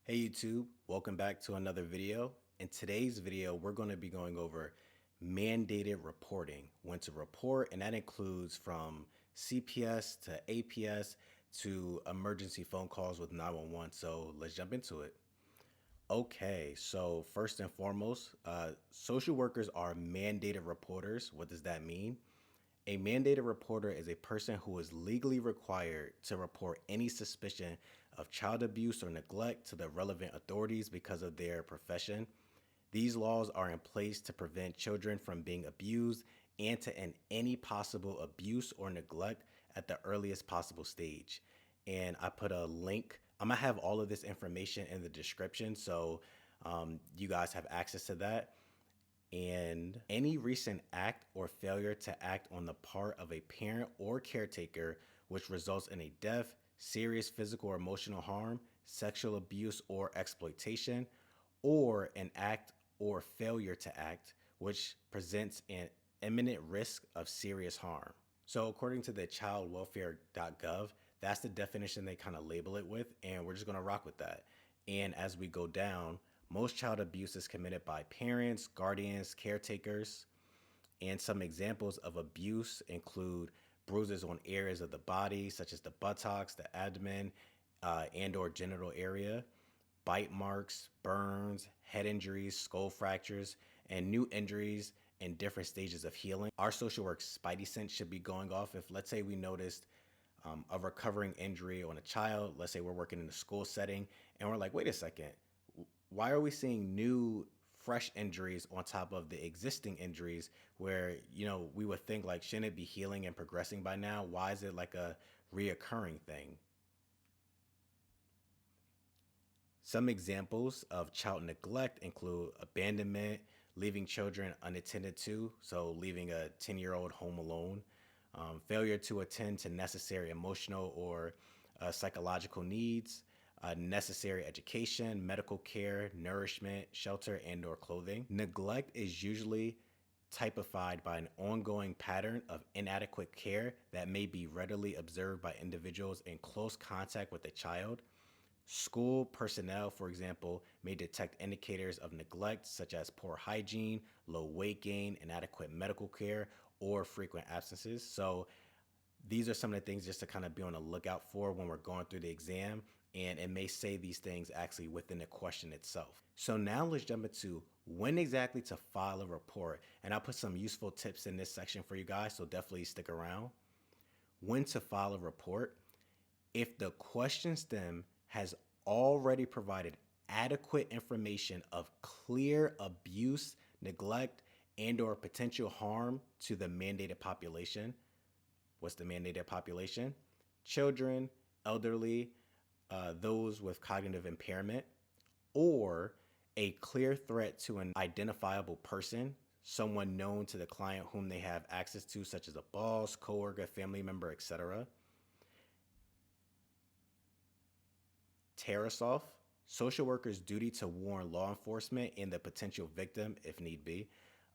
Hey YouTube, welcome back to another video. In today's video, we're going to be going over mandated reporting, when to report, and that includes from CPS to APS to emergency phone calls with 911. So let's jump into it. Okay, so first and foremost, social workers are mandated reporters. What does that mean? A mandated reporter is a person who is legally required to report any suspicion of child abuse or neglect to the relevant authorities because of their profession. These laws are in place to prevent children from being abused and to end any possible abuse or neglect at the earliest possible stage. And I put a link. I'm gonna have all of this information in the description so you guys have access to that. And any recent act or failure to act on the part of a parent or caretaker which results in a death, serious physical or emotional harm, sexual abuse or exploitation, or an act or failure to act which presents an imminent risk of serious harm. So, according to the childwelfare.gov, that's the definition they kind of label it with, and we're just going to rock with that. And as we go down, most child abuse is committed by parents, guardians, caretakers, and some examples of abuse include bruises on areas of the body, such as the buttocks, the abdomen, and/or genital area, bite marks, burns, head injuries, skull fractures, and new injuries in different stages of healing. Our social work spidey sense should be going off if, let's say, we noticed a recovering injury on a child. Let's say we're working in a school setting, and we're like, wait a second, why are we seeing new fresh injuries on top of the existing injuries where we would think like shouldn't it be healing and progressing by now? Why is it like a reoccurring thing? Some examples of child neglect include abandonment, leaving children unattended to, so leaving a 10-year-old home alone, failure to attend to necessary emotional or psychological needs, necessary education, medical care, nourishment, shelter, and/or clothing. Neglect is usually typified by an ongoing pattern of inadequate care that may be readily observed by individuals in close contact with a child. School personnel, for example, may detect indicators of neglect such as poor hygiene, low weight gain, inadequate medical care, or frequent absences. So these are some of the things just to kind of be on the lookout for when we're going through the exam. And it may say these things actually within the question itself. So now let's jump into when exactly to file a report. And I'll put some useful tips in this section for you guys, so definitely stick around. When to file a report. If the question stem has already provided adequate information of clear abuse, neglect, and/or potential harm to the mandated population. What's the mandated population? Children, elderly, those with cognitive impairment, or a clear threat to an identifiable person, someone known to the client whom they have access to, such as a boss, coworker, family member, etc. Tarasoff, social workers' duty to warn law enforcement and the potential victim, if need be,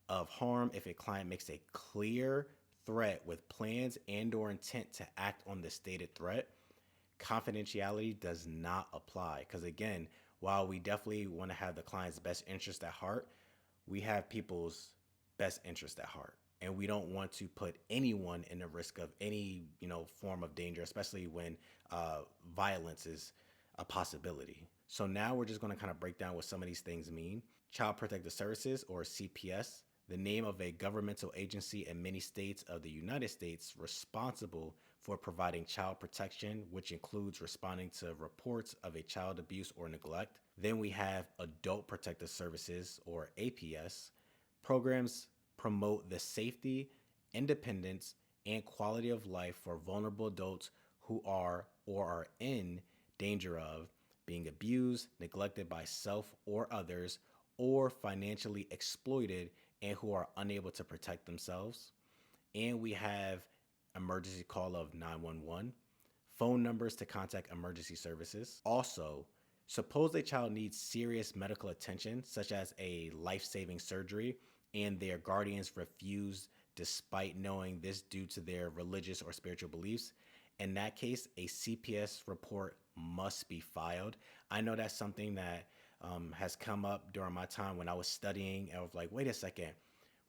of harm if a client makes a clear threat with plans and/or intent to act on the stated threat. Confidentiality does not apply because, again, while we definitely want to have the client's best interest at heart, we have people's best interest at heart, and we don't want to put anyone in the risk of any form of danger, especially when violence is a possibility. So now we're just going to kind of break down what some of these things mean. Child Protective Services, or CPS, the name of a governmental agency in many states of the United States responsible for providing child protection, which includes responding to reports of a child abuse or neglect. Then we have Adult Protective Services, or APS. Programs promote the safety, independence, and quality of life for vulnerable adults who are or are in danger of being abused, neglected by self or others, or financially exploited and who are unable to protect themselves. And we have emergency call of 911, phone numbers to contact emergency services. Also, suppose a child needs serious medical attention, such as a life saving surgery, and their guardians refuse despite knowing this due to their religious or spiritual beliefs. In that case, a CPS report must be filed. I know that's something that has come up during my time when I was studying. I was like, wait a second,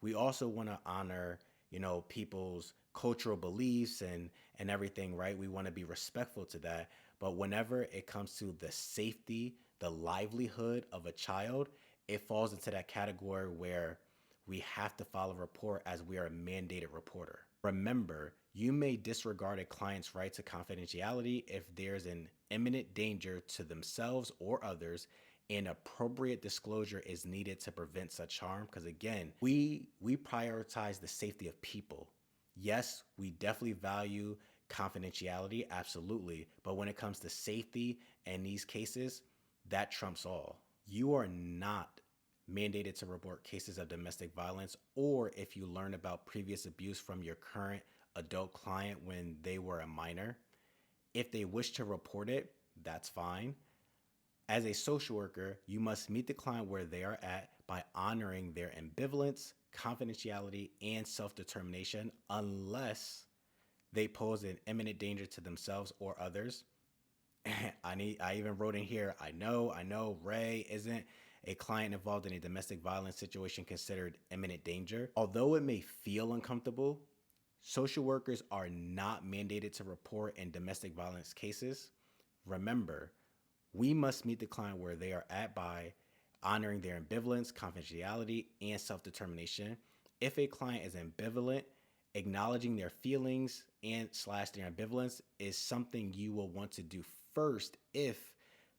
we also want to honor, people's cultural beliefs and everything, right? We want to be respectful to that. But whenever it comes to the safety, the livelihood of a child, it falls into that category where we have to file a report as we are a mandated reporter. Remember, you may disregard a client's right to confidentiality if there's an imminent danger to themselves or others, and appropriate disclosure is needed to prevent such harm. Because again, we prioritize the safety of people. Yes, we definitely value confidentiality, absolutely. But when it comes to safety in these cases, that trumps all. You are not mandated to report cases of domestic violence, or if you learn about previous abuse from your current adult client when they were a minor. If they wish to report it, that's fine. As a social worker, you must meet the client where they are at by honoring their ambivalence, confidentiality, and self-determination unless they pose an imminent danger to themselves or others. I even wrote in here, I know, Ray, isn't a client involved in a domestic violence situation considered imminent danger? Although it may feel uncomfortable, social workers are not mandated to report in domestic violence cases. Remember, we must meet the client where they are at by honoring their ambivalence, confidentiality, and self-determination. If a client is ambivalent, acknowledging their feelings and slash their ambivalence is something you will want to do first if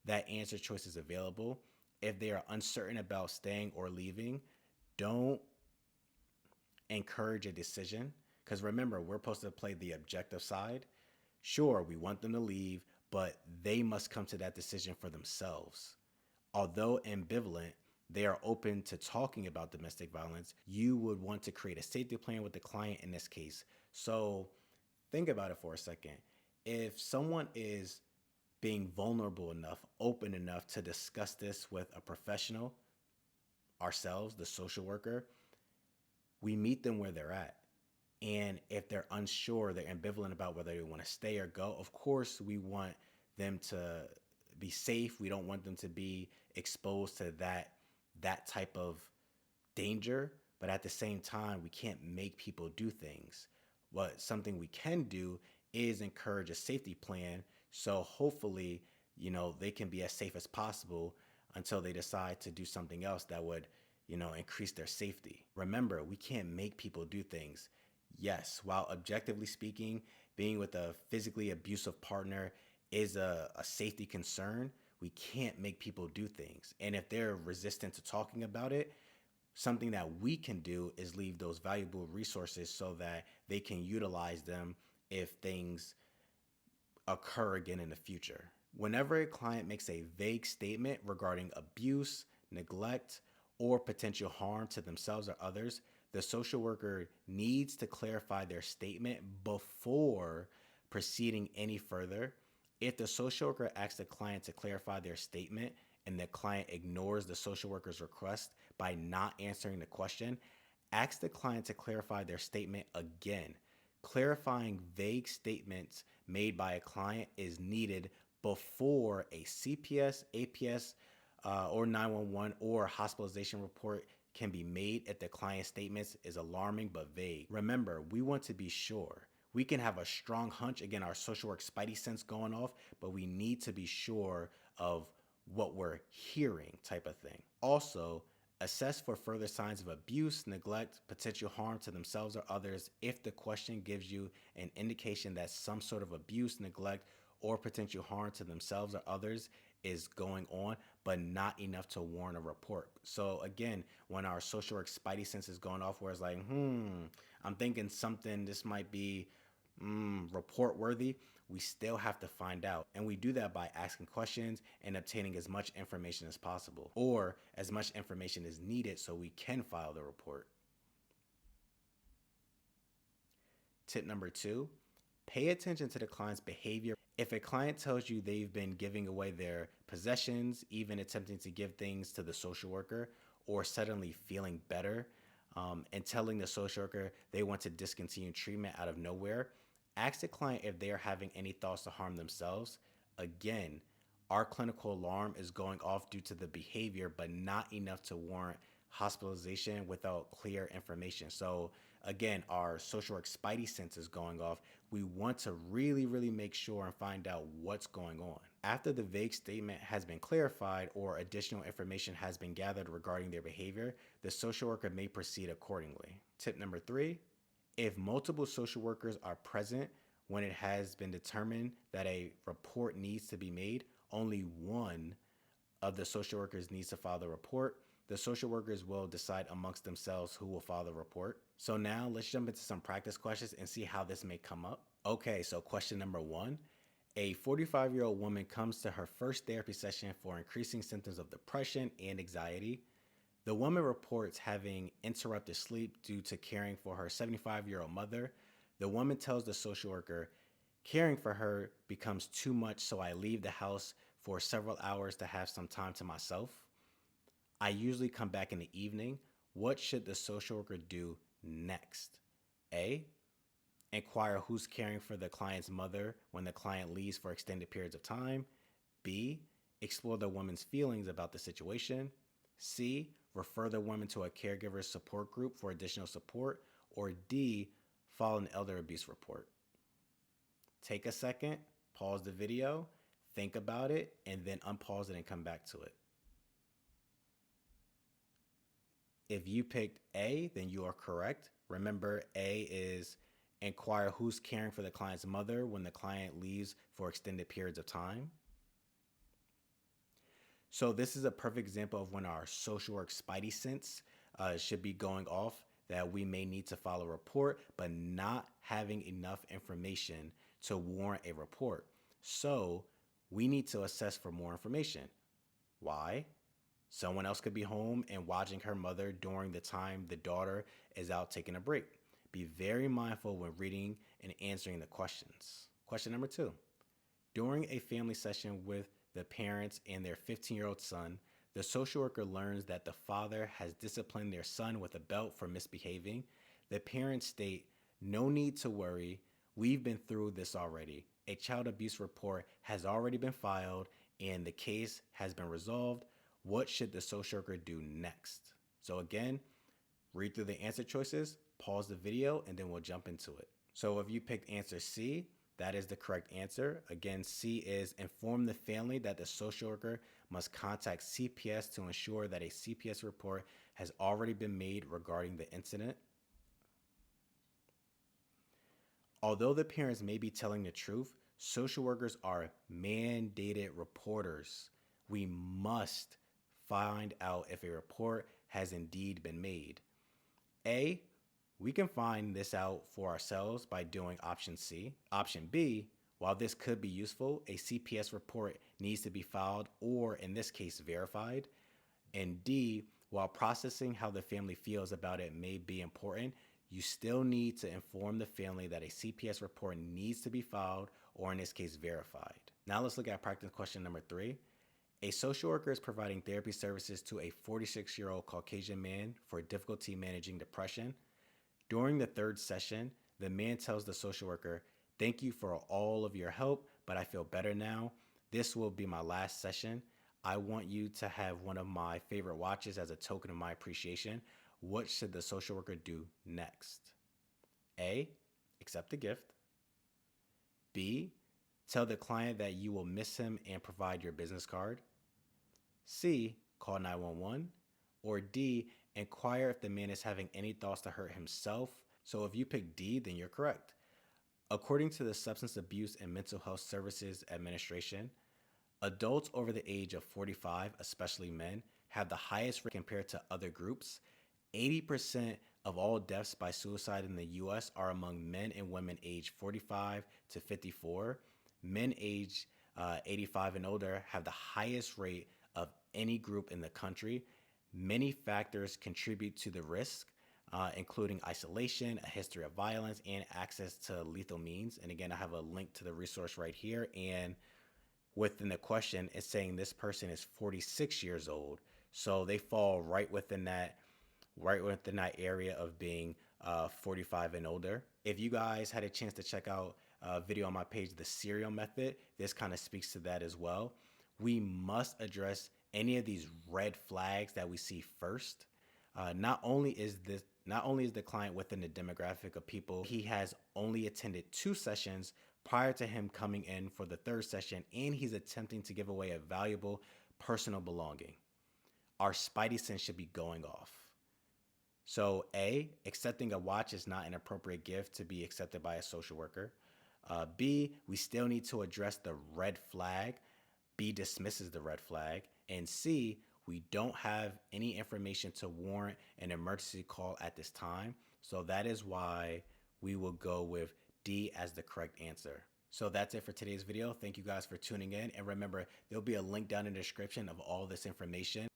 that answer choice is available. If they are uncertain about staying or leaving, don't encourage a decision. Because remember, we're supposed to play the objective side. Sure, we want them to leave, but they must come to that decision for themselves. Although ambivalent, they are open to talking about domestic violence. You would want to create a safety plan with the client in this case. So think about it for a second. If someone is being vulnerable enough, open enough to discuss this with a professional, ourselves, the social worker, we meet them where they're at. And if they're unsure, they're ambivalent about whether they want to stay or go, of course, we want them to be safe. We don't want them to be exposed to that type of danger. But at the same time, we can't make people do things. What something we can do is encourage a safety plan. So hopefully, they can be as safe as possible until they decide to do something else that would, increase their safety. Remember, we can't make people do things. Yes, while objectively speaking, being with a physically abusive partner is a safety concern, we can't make people do things. And if they're resistant to talking about it, something that we can do is leave those valuable resources so that they can utilize them if things occur again in the future. Whenever a client makes a vague statement regarding abuse, neglect, or potential harm to themselves or others, the social worker needs to clarify their statement before proceeding any further. If the social worker asks the client to clarify their statement and the client ignores the social worker's request by not answering the question, ask the client to clarify their statement again. Clarifying vague statements made by a client is needed before a CPS, APS, or 911 or hospitalization report can be made if the client's statements is alarming but vague. Remember, we want to be sure. We can have a strong hunch, again, our social work spidey sense going off, but we need to be sure of what we're hearing type of thing. Also, assess for further signs of abuse, neglect, potential harm to themselves or others if the question gives you an indication that some sort of abuse, neglect, or potential harm to themselves or others is going on, but not enough to warrant a report. So again, when our social work spidey sense is going off, where it's like, I'm thinking something, this might be report worthy, we still have to find out. And we do that by asking questions and obtaining as much information as possible, or as much information as needed so we can file the report. Tip number 2, pay attention to the client's behavior. If a client tells you they've been giving away their possessions, even attempting to give things to the social worker, or suddenly feeling better, and telling the social worker they want to discontinue treatment out of nowhere, ask the client if they are having any thoughts to harm themselves. Again, our clinical alarm is going off due to the behavior, but not enough to warrant hospitalization without clear information. So again, our social work spidey sense is going off. We want to really make sure and find out what's going on. After the vague statement has been clarified or additional information has been gathered regarding their behavior, the social worker may proceed accordingly. Tip number 3, if multiple social workers are present when it has been determined that a report needs to be made, only one of the social workers needs to file the report. The social workers will decide amongst themselves who will file the report. So now let's jump into some practice questions and see how this may come up. Okay, so question number 1. A 45-year-old woman comes to her first therapy session for increasing symptoms of depression and anxiety. The woman reports having interrupted sleep due to caring for her 75-year-old mother. The woman tells the social worker, caring for her becomes too much, so I leave the house for several hours to have some time to myself. I usually come back in the evening. What should the social worker do next? A, inquire who's caring for the client's mother when the client leaves for extended periods of time. B, explore the woman's feelings about the situation. C, refer the woman to a caregiver support group for additional support. Or D, file an elder abuse report. Take a second, pause the video, think about it, and then unpause it and come back to it. If you picked A, then you are correct. Remember, A is inquire who's caring for the client's mother when the client leaves for extended periods of time. So this is a perfect example of when our social work spidey sense should be going off, that we may need to file a report, but not having enough information to warrant a report. So we need to assess for more information. Why? Someone else could be home and watching her mother during the time the daughter is out taking a break. Be very mindful when reading and answering the questions. Question number 2. During a family session with the parents and their 15-year-old son, the social worker learns that the father has disciplined their son with a belt for misbehaving. The parents state, no need to worry. We've been through this already. A child abuse report has already been filed and the case has been resolved. What should the social worker do next? So again, read through the answer choices, pause the video, and then we'll jump into it. So if you picked answer C, that is the correct answer. Again, C is inform the family that the social worker must contact CPS to ensure that a CPS report has already been made regarding the incident. Although the parents may be telling the truth, social workers are mandated reporters. We must find out if a report has indeed been made. A, we can find this out for ourselves by doing option C. Option B, while this could be useful, a CPS report needs to be filed or, in this case, verified. And D, while processing how the family feels about it may be important, you still need to inform the family that a CPS report needs to be filed or, in this case, verified. Now let's look at practice question number 3. A social worker is providing therapy services to a 46-year-old Caucasian man for difficulty managing depression. During the 3rd session, the man tells the social worker, thank you for all of your help, but I feel better now. This will be my last session. I want you to have one of my favorite watches as a token of my appreciation. What should the social worker do next? A, accept the gift. B, tell the client that you will miss him and provide your business card. C, call 911. Or D, inquire if the man is having any thoughts to hurt himself. So if you pick D, then you're correct. According to the Substance Abuse and Mental Health Services Administration, adults over the age of 45, especially men, have the highest rate compared to other groups. 80% of all deaths by suicide in the US are among men and women aged 45 to 54. Men aged 85 and older have the highest rate of any group in the country. Many factors contribute to the risk, including isolation, a history of violence, and access to lethal means. And again, I have a link to the resource right here. And within the question, it's saying this person is 46 years old. So they fall right within that area of being 45 and older. If you guys had a chance to check out video on my page, the serial method. This kind of speaks to that as well. We must address any of these red flags that we see first. Not only is the client within the demographic of people, he has only attended 2 sessions prior to him coming in for the 3rd session, and he's attempting to give away a valuable personal belonging. Our spidey sense should be going off. So A, accepting a watch is not an appropriate gift to be accepted by a social worker. B, we still need to address the red flag. B dismisses the red flag. And C, we don't have any information to warrant an emergency call at this time. So that is why we will go with D as the correct answer. So that's it for today's video. Thank you guys for tuning in. And remember, there'll be a link down in the description of all this information.